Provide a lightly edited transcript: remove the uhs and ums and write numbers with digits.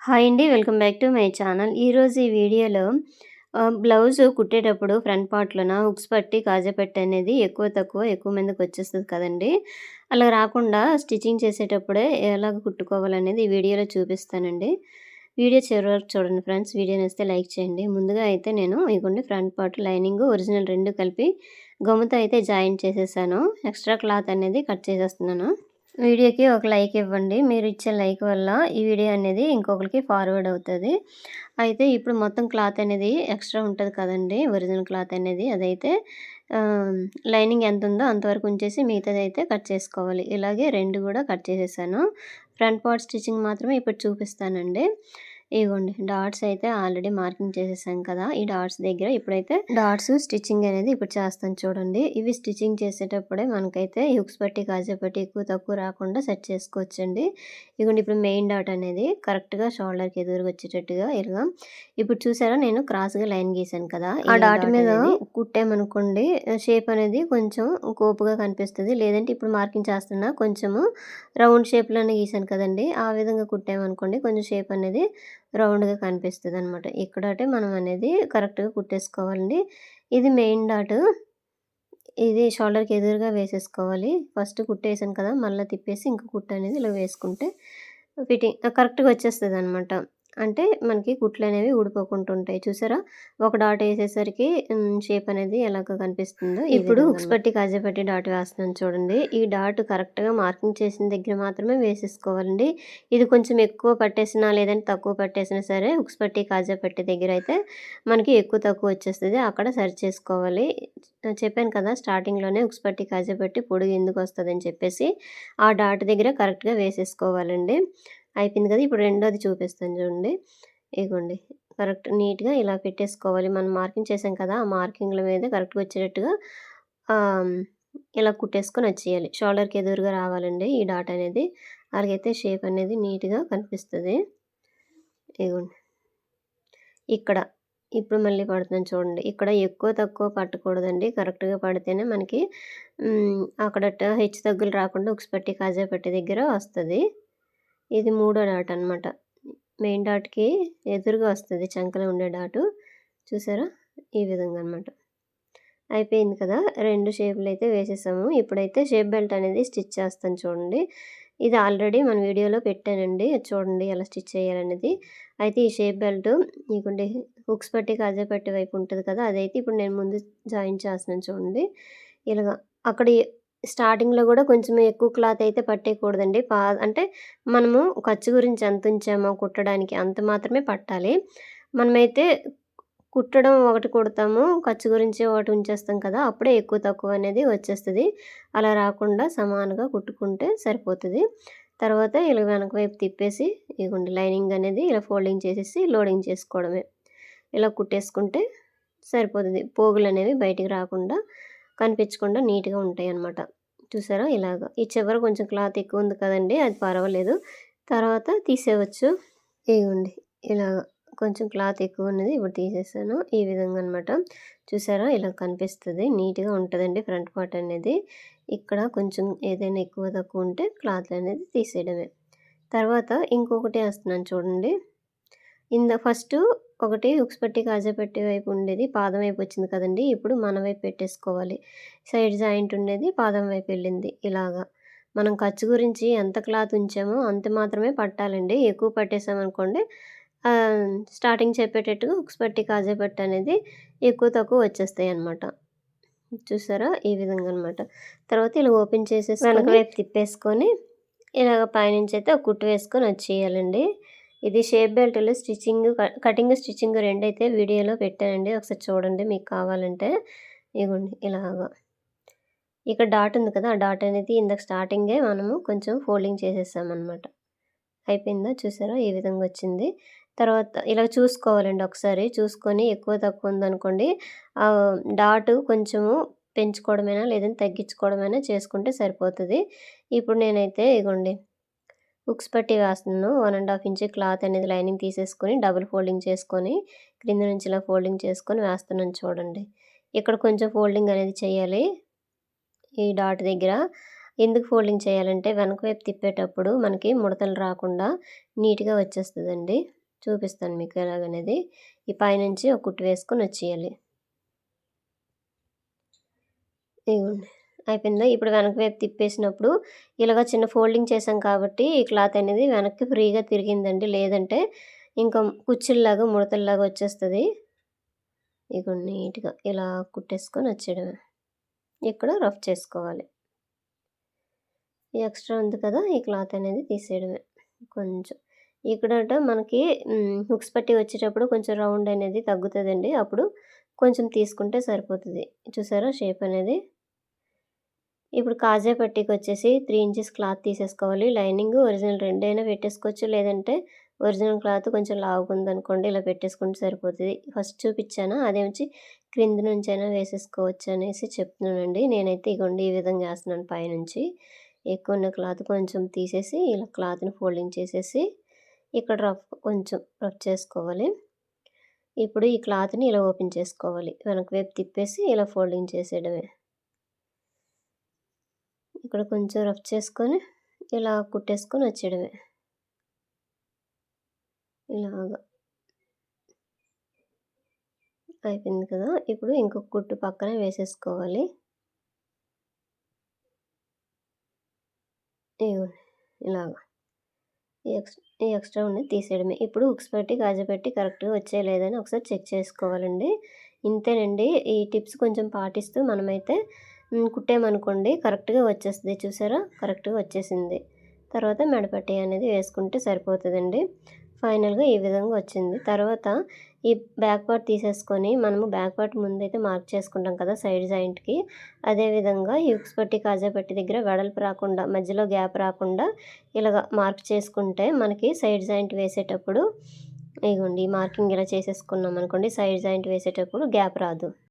Hi అండి. Welcome back to my channel. ఈరోజు ఈ వీడియోలో బ్లౌజు కుట్టేటప్పుడు ఫ్రంట్ పార్ట్‌లోన హుక్స్ పట్టి, కాజా పట్టి అనేది ఎక్కువ, తక్కువ ఎక్కువ మందికొచ్చేస్తది కదండీ! అలా రాకుండా స్టిచ్చింగ్ చేసేటప్పుడే ఎలాగ కుట్టుకోవాలనేది ఈ వీడియోలో చూపిస్తానండి. వీడియో చివరి వరకు చూడండి ఫ్రెండ్స్. వీడియో నచ్చితే లైక్ చేయండి. ముందుగా అయితే నేను ఇగోండి ఫ్రంట్ పార్ట్ లైనింగు, ఒరిజినల్ 2 కలిపి గమ్ముతో అయితే జాయింట్ చేసేసాను. ఎక్స్‌ట్రా క్లాత్ అనేది కట్ చేసేస్తున్నాను. వీడియోకి ఒక లైక్ ఇవ్వండి. మీరు ఇచ్చే లైక్ వల్ల ఈ వీడియో అనేది ఇంకొకరికి ఫార్వర్డ్ అవుతది. అయితే ఇప్పుడు మొత్తం క్లాత్ అనేది ఎక్స్ట్రా ఉంటది కదండీ! ఒరిజినల్ క్లాత్ అనేది అదైతే ఆహ్, లైనింగ్ ఎంతుందో అంతవరకు ఉంచేసి మిగతాదైతే కట్ చేసుకోవాలి. ఇలాగే 2 కూడా కట్ చేసేసాను. ఫ్రంట్ పార్ట్ స్టిచ్చింగ్ మాత్రమే ఇప్పుడు చూపిస్తానండి. ఇగోండి డాట్స్ అయితే ఆల్రెడీ మార్కింగ్ చేసేసాం కదా! ఈ డాట్స్ దగ్గర ఇప్పుడైతే డాట్స్ స్టిచ్చింగ్ అనేది ఇప్పుడు చేస్తాను చూడండి. ఇవి స్టిచ్చింగ్ చేసేటప్పుడే మనకైతే హుక్స్ పట్టి, కాజా పట్టి ఎక్కువ తక్కువ రాకుండా సెట్ చేసుకోవచ్చండి. ఇగోండి ఇప్పుడు మెయిన్ డాట్ అనేది కరెక్ట్‌గా షోల్డర్‌కి ఎదురుగా వచ్చేటట్టుగా ఇలాగా ఇప్పుడు చూసారా నేను క్రాస్‌గా లైన్ గీసాను కదా! ఆ డాట్ మీద కుట్టామనుకోండి షేప్ అనేది కొంచెం కోపుగా కనిపిస్తది. లేదంటే ఇప్పుడు మార్కింగ్ చేస్తున్నా కొంచెము రౌండ్ షేప్‌లోనే గీసాను కదండీ! ఆ విధంగా కుట్టామనుకోండి కొంచెం షేప్ అనేది రౌండ్‌గా కనిపిస్తదనమాట. ఇక్కడటే మనం అనేది కరెక్ట్‌గా కుట్టేసుకోవాలండి. ఇది మెయిన్ డాటు. ఇది షోల్డర్‌కి ఎదురుగా వేసేసుకోవాలి. ఫస్ట్ కుట్టేసాను కదా! మళ్ళా తిప్పేసి ఇంకో కుట్టు అనేది ఇలా వేసుకుంటే కరెక్ట్‌గా వచ్చేస్తదనమాట. అంటే మనకి కుట్లనేవి ఊడిపోకుండా ఉంటాయి. చూసారా? ఒక డాట్ ఏసేసరికి షేప్ అనేది ఎలాగ కనిపిస్తుందో ఇప్పుడు హుక్స్ పట్టి, కాజా పట్టి డాట్ వేస్తున్నాను చూడండి. ఈ డాట్ కరెక్ట్‌గా మార్కింగ్ చేసిన దగ్గర మాత్రమే వేసేసుకోవాలండి. ఇది కొంచెం ఎక్కువ పట్టేసినా లేదంటే తక్కువ పట్టేసినా సరే హుక్స్ పట్టి, కాజా పట్టి దగ్గరైతే మనకి ఎక్కువ తక్కువ వచ్చేస్తది. అక్కడ సరి చేసుకోవాలి. చెప్పాను కదా! స్టార్టింగ్‌లోనే హుక్స్ పట్టి, కాజా పట్టి పొడుగు ఎందుకొస్తదని చెప్పేసి ఆ డాట్ దగ్గర కరెక్ట్‌గా వేసేసుకోవాలండి. అయిపోయింది కదా! ఇప్పుడు రెండోది చూపిస్తాను చూడండి. ఇగోండి కరెక్ట్ నీట్‌గా ఇలా పెట్టేసుకోవాలి. మనం మార్కింగ్ చేసాం కదా! ఆ మార్కింగ్‌ల మీద కరెక్ట్‌గా వచ్చేటట్టుగా ఆహ్, ఇలా కుట్టేసుకొని వచ్చేయాలి. షోల్డర్‌కి ఎదురుగా రావాలండి ఈ డాట్ అనేది. అలాగైతే షేప్ అనేది నీట్‌గా కనిపిస్తది. ఇగోండి ఇక్కడ ఇప్పుడు మళ్ళీ పడుతున్నాను చూడండి. ఇక్కడ ఎక్కువ తక్కువ పట్టకూడదండి. కరెక్ట్‌గా పడితేనే మనకి అక్కడట హెచ్చు తగ్గులు రాకుండా హుక్స్ పట్టి, కాజా పట్టి దగ్గర వస్తది. ఇది మూడో డాట్ అనమాట. మెయిన్ డాట్‌కి ఎదురుగా వస్తది చంకలో ఉండే డాటు. చూసారా? ఈ విధంగా అనమాట. అయిపోయింది కదా! 2 షేపులైతే వేసేసాము. ఇప్పుడైతే షేప్ బెల్ట్ అనేది స్టిచ్ చేస్తాను చూడండి. ఇది ఆల్రెడీ మన వీడియోలో పెట్టానండి. చూడండి ఎలా స్టిచ్ చేయాలనేది. అయితే ఈ షేప్ బెల్ట్ ఇగోండి హుక్స్ పట్టి, కాజా పట్టి వైపు ఉంటది కదా! అదైతే ఇప్పుడు నేను ముందు జాయిన్ చేస్తున్నాను చూడండి. ఇలాగ అక్కడ స్టార్టింగ్‌లో గూడా కొంచెం ఎక్కువ క్లాత్ అయితే పట్టేయకూడదండి. అంటే మనము ఖర్చు గురించి ఎంత ఉంచామో కుట్టడానికి అంత మాత్రమే పట్టాలి. మనమైతే కుట్టడం ఒకటి కుడతాము. ఖర్చు గురించి ఒకటి ఉంచేస్తాం కదా! అప్పుడే ఎక్కువ తక్కువ అనేది వచ్చేస్తది. అలా రాకుండా సమానంగా కుట్టుకుంటే సరిపోతది. తర్వాత ఇలా వెనక వైపు తిప్పేసి ఇగోండి లైనింగ్ అనేది ఇలా ఫోల్డింగ్ చేసేసి లోడింగ్ చేసుకోవడమే. ఇలా కుట్టేసుకుంటే సరిపోతది. పోగులనేవి బయటికి రాకుండా కనిపించకుండా నీట్‌గా ఉంటాయన్నమాట. చూసారా ఇలాగ. ఈ చివర కొంచెం క్లాత్ ఎక్కువ ఉంది కదండీ! అది పర్వాలేదు. తర్వాత తీసేయవచ్చు. ఇగోండి ఇలాగ కొంచెం క్లాత్ ఎక్కువున్నది ఇప్పుడు తీసేసాను. ఈ విధంగా అనమాట. చూసారా ఇలా కనిపిస్తది. నీట్‌గా ఉంటదండి ఫ్రంట్ పార్ట్ అనేది. ఇక్కడ కొంచెం ఏదైనా ఎక్కువ తక్కువ ఉంటే క్లాత్‌లనేది తీసేయడమే. తర్వాత ఇంకొకటి ఏస్తున్నాను చూడండి. ఫస్టు ఒకటి హుక్స్ పట్టి, కాజా పట్టి వైపు ఉండేది పాదం వైపు వచ్చింది కదండీ! ఇప్పుడు మన వైపు పెట్టేసుకోవాలి. సైడ్ జాయింట్ ఉండేది పాదం వైపు వెళ్ళింది ఇలాగా. మనం ఖర్చు గురించి ఎంత క్లాత్ ఉంచామో అంత మాత్రమే పట్టాలండి. ఎక్కువ పట్టేసామనుకోండి స్టార్టింగ్ చెప్పేటట్టుగా హుక్స్ పట్టి, కాజా పట్టి అనేది ఎక్కువ తక్కువ వచ్చేస్తాయన్నమాట. చూసారా? ఈ విధంగా అనమాట. తర్వాత ఇలా ఓపెన్ చేసేసుకొని వెనక వైపు తిప్పేసుకొని ఇలాగ పైనుంచైతే ఒక కుట్టు వేసుకొని వచ్చేయాలండి. ఇది షేప్ బెల్ట్‌లో కటింగ్, స్టిచ్చింగ్ రెండైతే వీడియోలో పెట్టానండి. ఒకసారి చూడండి మీకు కావాలంటే. ఇగోండి ఇలాగా. ఇక్కడ డాట్ ఉంది కదా! ఆ డాట్ అనేది ఇందాక స్టార్టింగే మనము కొంచెం ఫోల్డింగ్ చేసేసామనమాట. అయిపోయిందా? చూసారా? ఈ విధంగా వచ్చింది. తర్వాత ఇలా చూసుకోవాలండి ఒకసారి. చూసుకొని ఎక్కువ తక్కువ ఉందనుకోండి డాటు కొంచెము పెంచుకోవడమైనా లేదంటే తగ్గించుకోవడమైనా చేసుకుంటే సరిపోతది. ఇప్పుడు నేనైతే ఇగోండి హుక్స్ పట్టి వేస్తున్నాను. 1 ½ ఇంచ్ క్లాత్ అనేది లైనింగ్ తీసేసుకొని డబుల్ ఫోల్డింగ్ చేసుకొని క్రింద నుంచి ఇలా ఫోల్డింగ్ చేసుకొని వేస్తున్నాను చూడండి. ఇక్కడ కొంచెం ఫోల్డింగ్ అనేది చేయాలి. ఈ డాట్ దగ్గర. ఎందుకు ఫోల్డింగ్ చేయాలంటే వెనక వైపు తిప్పేటప్పుడు మనకి ముడతలు రాకుండా నీట్‌గా వచ్చేస్తదండి. చూపిస్తాను మీకు ఎలాగనేది. ఈ పైనుంచి ఒక కుట్టు వేసుకొని వచ్చేయాలి. ఇదిగోండి. అయిపోయిందా? ఇప్పుడు వెనక వైపు తిప్పేసినప్పుడు ఇలాగ చిన్న ఫోల్డింగ్ చేశాం కాబట్టి ఈ క్లాత్ అనేది వెనక్కి ఫ్రీగా తిరిగిందండి. లేదంటే ఇంకా కుచ్చుల్లాగా, ముడతల్లాగా వచ్చేస్తది. ఇగోండి నీట్‌గా ఇలా కుట్టేసుకొని వచ్చేయడమే. ఇక్కడ రఫ్ చేసుకోవాలి. ఈ ఎక్స్ట్రా ఉంది కదా! ఈ క్లాత్ అనేది తీసేయడమే. కొంచెం ఇక్కడట మనకి హుక్స్ పట్టి వచ్చేటప్పుడు కొంచెం రౌండ్ అనేది తగ్గుతదండి. అప్పుడు కొంచెం తీసుకుంటే సరిపోతది. చూసారా షేప్ అనేది? ఇప్పుడు కాజా పట్టీకొచ్చేసి 3 ఇంచెస్ క్లాత్ తీసేసుకోవాలి. లైనింగు, ఒరిజినల్ రెండైనా పెట్టేసుకోవచ్చు. లేదంటే ఒరిజినల్ క్లాత్ కొంచెం లావుగుందనుకోండి ఇలా పెట్టేసుకుంటే సరిపోతది. ఫస్ట్ చూపిచ్చానా అదేమొచ్చి క్రింద నుంచైనా వేసేసుకోవచ్చు అనేసి చెప్తున్నానండి. నేనైతే ఇగోండి ఈ విధంగా ఏస్తున్నాను పైనుంచి. ఎక్కువున్న క్లాత్ కొంచెం తీసేసి ఇలా క్లాత్‌ని ఫోల్డింగ్ చేసేసి ఇక్కడ కొంచెం రఫ్ చేసుకోవాలి. ఇప్పుడు ఈ క్లాత్‌ని ఇలా ఓపెన్ చేసుకోవాలి. వెనక వైపు తిప్పేసి ఇలా ఫోల్డింగ్ చేసేయడమే. ఇక్కడ కొంచెం రఫ్ చేసుకొని ఇలా కుట్టేసుకొని వచ్చేయడమే. ఇలాగా అయిపోయింది కదా! ఇప్పుడు ఇంకొక కుట్టు పక్కన వేసేసుకోవాలి. ఇగోండి ఇలాగా. ఈ ఎక్స్ట్రా ఉన్నది తీసేయడమే. ఇప్పుడు హుక్స్ పెట్టి, గాజు పెట్టి కరెక్ట్‌గా వచ్చాయా లేదని ఒకసారి చెక్ చేసుకోవాలండి. ఇంతేనండి. ఈ టిప్స్ కొంచెం పాటిస్తూ మనమైతే కుట్టామనుకోండి కరెక్ట్‌గా వచ్చేస్తది. చూసారా? కరెక్ట్‌గా వచ్చేసింది. తర్వాత మెడపట్టీ అనేది వేసుకుంటే సరిపోతదండి. ఫైనల్‌గా ఈ విధంగా వచ్చింది. తర్వాత ఈ బ్యాక్ పార్ట్ తీసేసుకొని మనము బ్యాక్ పార్ట్ ముందైతే మార్క్ చేసుకుంటాం కదా! సైడ్ జాయింట్‌కి. అదేవిధంగా ఈ హుక్స్ పట్టి, కాజా పట్టి దగ్గర వెడల్పు రాకుండా, మధ్యలో గ్యాప్ రాకుండా ఇలాగ మార్క్ చేసుకుంటే మనకి సైడ్ జాయింట్ వేసేటప్పుడు ఇగోండి ఈ మార్కింగ్ ఇలా చేసేసుకున్నామనుకోండి సైడ్ జాయింట్ వేసేటప్పుడు గ్యాప్ రాదు.